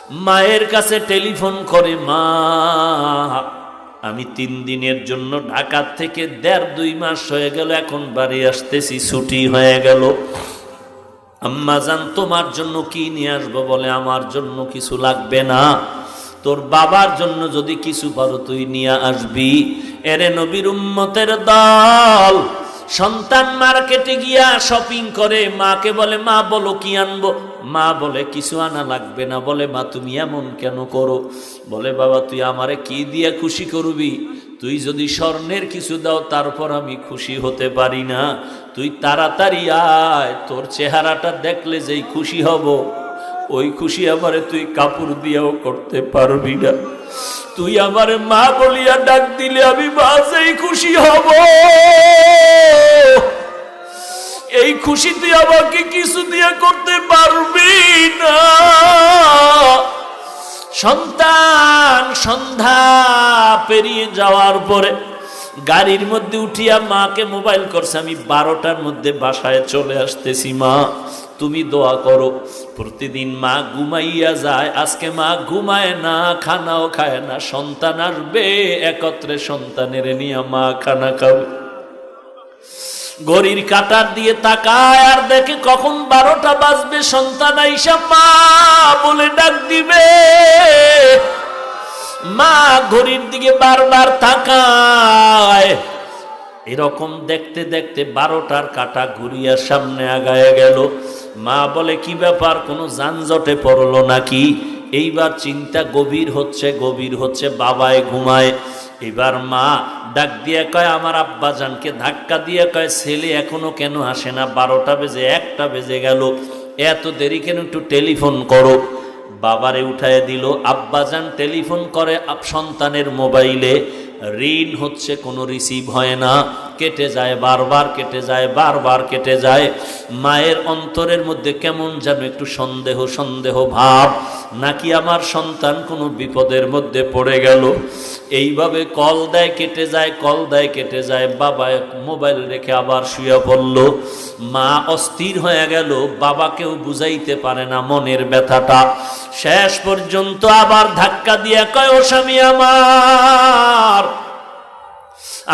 মায়ের কাছে টেলিফোন করে, মা আমি 3 দিনের জন্য ঢাকা থেকে 1.5-2 মাস হয়ে গেল, এখন বাড়ি আসতেছি, ছুটি হয়ে গেল। আম্মা জান তোমার জন্য কি নিয়ে আসবো? বলে আমার জন্য কিছু লাগবে না, তোর বাবার জন্য যদি কিছু পারো তুই নিয়ে আসবি। এরে নবীর উম্মতের দল, সন্তান মার্কেটে গিয়া শপিং করে, মাকে বলে মা বলো কি আনবো? মা বলে কিছু আনা লাগবে না। বলে মা তুমি এমন কেন করো? বলে বাবা তুই আমারে কি দিয়ে খুশি করবি? তুই যদি স্বর্ণের কিছু দাও তারপর আমি খুশি হতে পারি না। তুই তাড়াতাড়ি আয়, তোর চেহারাটা দেখলে যেই খুশি হব ওই খুশি আমারে তুই কাপড় দিয়েও করতে পারবি না। তুই আমারে মা বলিয়া ডাক দিলে আমি বাসেই খুশি হব। এই খুশি তুই আমাকে কিছু দিয়ে করতে পারবি না। সন্তান সন্ধ্যা পেরিয়ে যাওয়ার পরে গাড়ির মধ্যে উঠিয়া মাকে মোবাইল করছে, আমি 12টার মধ্যে বাসায় চলে আসতেছি, মা তুমি দোয়া করো। প্রতিদিন মা ঘুমাইয়া যায়, আজকে মা ঘুমায় না, খানাও খায় না। সন্তান আসবে, একত্রে সন্তানের নিয়ে মা খানা খাবে। ঘড়ির কাঁটার দিয়ে তাকায় আর দেখে কখন 12টা বাজবে, সন্তান আইসা মা বলে ডাক দিবে। মা ঘড়ির দিকে বারবার তাকায়। এরকম দেখতে দেখতে 12টার কাঁটা ঘুরিয়া সামনে আগায় গেল। মা বলে কি ব্যাপার, কোনো যানজটে পড়লো নাকি? এইবার চিন্তা গভীর হচ্ছে, বাবায় ঘুমায়। এবার মা ডাক দিয়ে কয়, আমার আব্বা জানকে ধাক্কা দিয়ে কয়, ছেলে এখনো কেন আসে না? 12টা বেজে 1টা বেজে গেল, এত দেরি কেন? একটু টেলিফোন করো। বাবারে উঠায় দিল। আব্বাজান টেলিফোন করে সন্তানের মোবাইলে, রিং হচ্ছে, কোনো রিসিভ হয় না, কেটে যায়, বারবার কেটে যায়, বারবার কেটে যায়। মায়ের অন্তরের মধ্যে কেমন যেন একটু সন্দেহ ভাব, নাকি আমার সন্তান কোনো বিপদের মধ্যে পড়ে গেল। এইভাবে কল দেয়, কেটে যায়, কল দেয়, কেটে যায়। বাবা মোবাইল রেখে আবার শুয়ে পড়ল। মা অস্থির হয়ে গেল, বাবাকেও বুঝাইতে পারে না মনের ব্যথাটা। শেষ পর্যন্ত আবার ধাক্কা দিয়ে কয়, ও স্বামী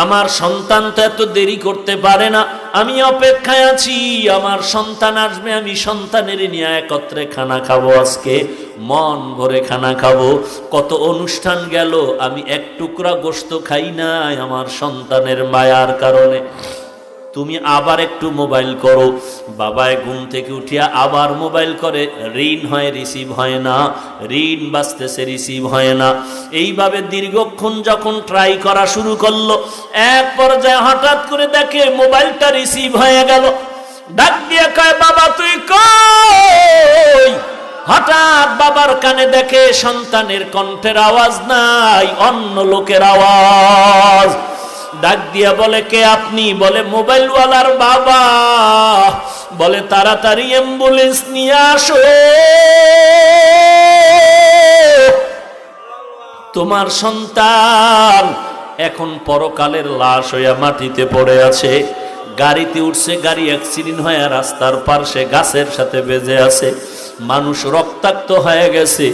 আমার সন্তান তো এত দেরি করতে পারে না, আমি অপেক্ষায় আছি, আমার সন্তান আসবে, আমি সন্তানের নিয়ে একত্রে খানা খাবো, আজকে মন ভরে খানা খাবো। কত অনুষ্ঠান গেল, আমি এক টুকরা গোশত খাই নাই আমার সন্তানের মায়ার কারণে। তুমি আবার একটু মোবাইল করো। বাবায় ঘুম থেকে উঠিয়া আবার মোবাইল করে, রিং হয়, রিসিভ হয় না, রিং বাজতেছে, রিসিভ হয় না। এইভাবে দীর্ঘক্ষণ যখন ট্রাই করা শুরু করলো, এক পর্যায়ে হঠাৎ করে দেখে মোবাইলটা রিসিভ হয়ে গেল। ডাক দিয়ে কয়, বাবা তুই কই? হঠাৎ বাবার কানে দেখে সন্তানের কণ্ঠের আওয়াজ নাই, অন্য লোকের আওয়াজ। ডাক দিয়া বলে, কে আপনি? বলে মোবাইলওয়ালার বাবা। বলে তাড়াতাড়ি অ্যাম্বুলেন্স নিয়ে আসো, তোমার সন্তান এখন পরকালের লাশ হইয়া মাটিতে পড়ে আছে। গাড়িতে উঠছে, গাড়ি অ্যাক্সিডেন্ট হয়ে রাস্তার পাশে গাছের সাথে বেজে আছে, মানুষ রক্তাক্ত হয়ে গেছে।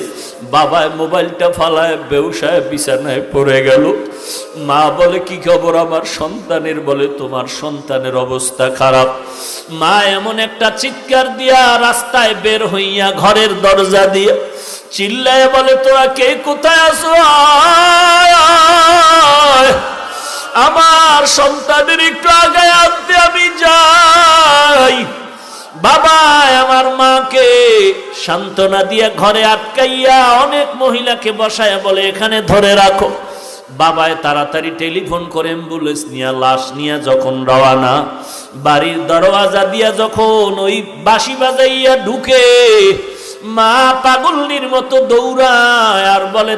বাবায় মোবাইলটা ফালায় বেউসায় বিছানায় পড়ে গেল। মা বলে কি খবর আমার সন্তানের? বলে তোমার সন্তানের অবস্থা খারাপ। মা এমন একটা চিৎকার দিয়া রাস্তায় বের হইয়া ঘরের দরজা দিয়ে চিল্লায় বলে, তোরা কে কোথায় আছো? আমার সন্তানের একটু আগায় আনতে আমি যাই। বাবা আমার মাকে সান্ত্বনা দিয়ে ঘরে আটকাইয়া অনেক মহিলাকে বসায় বলে, এখানে ধরে রাখো। বাবায় তাড়াতাড়ি টেলিফোন করে অ্যাম্বুলেন্স নিয়ে লাশ নিয়ে যখন রওয়ানা, বাড়ির দরওয়াজা দিয়া যখন ওই বাঁশি বাজাইয়া ঢুকে, মা পাগলনির মতো দৌড়ায় আর বলে,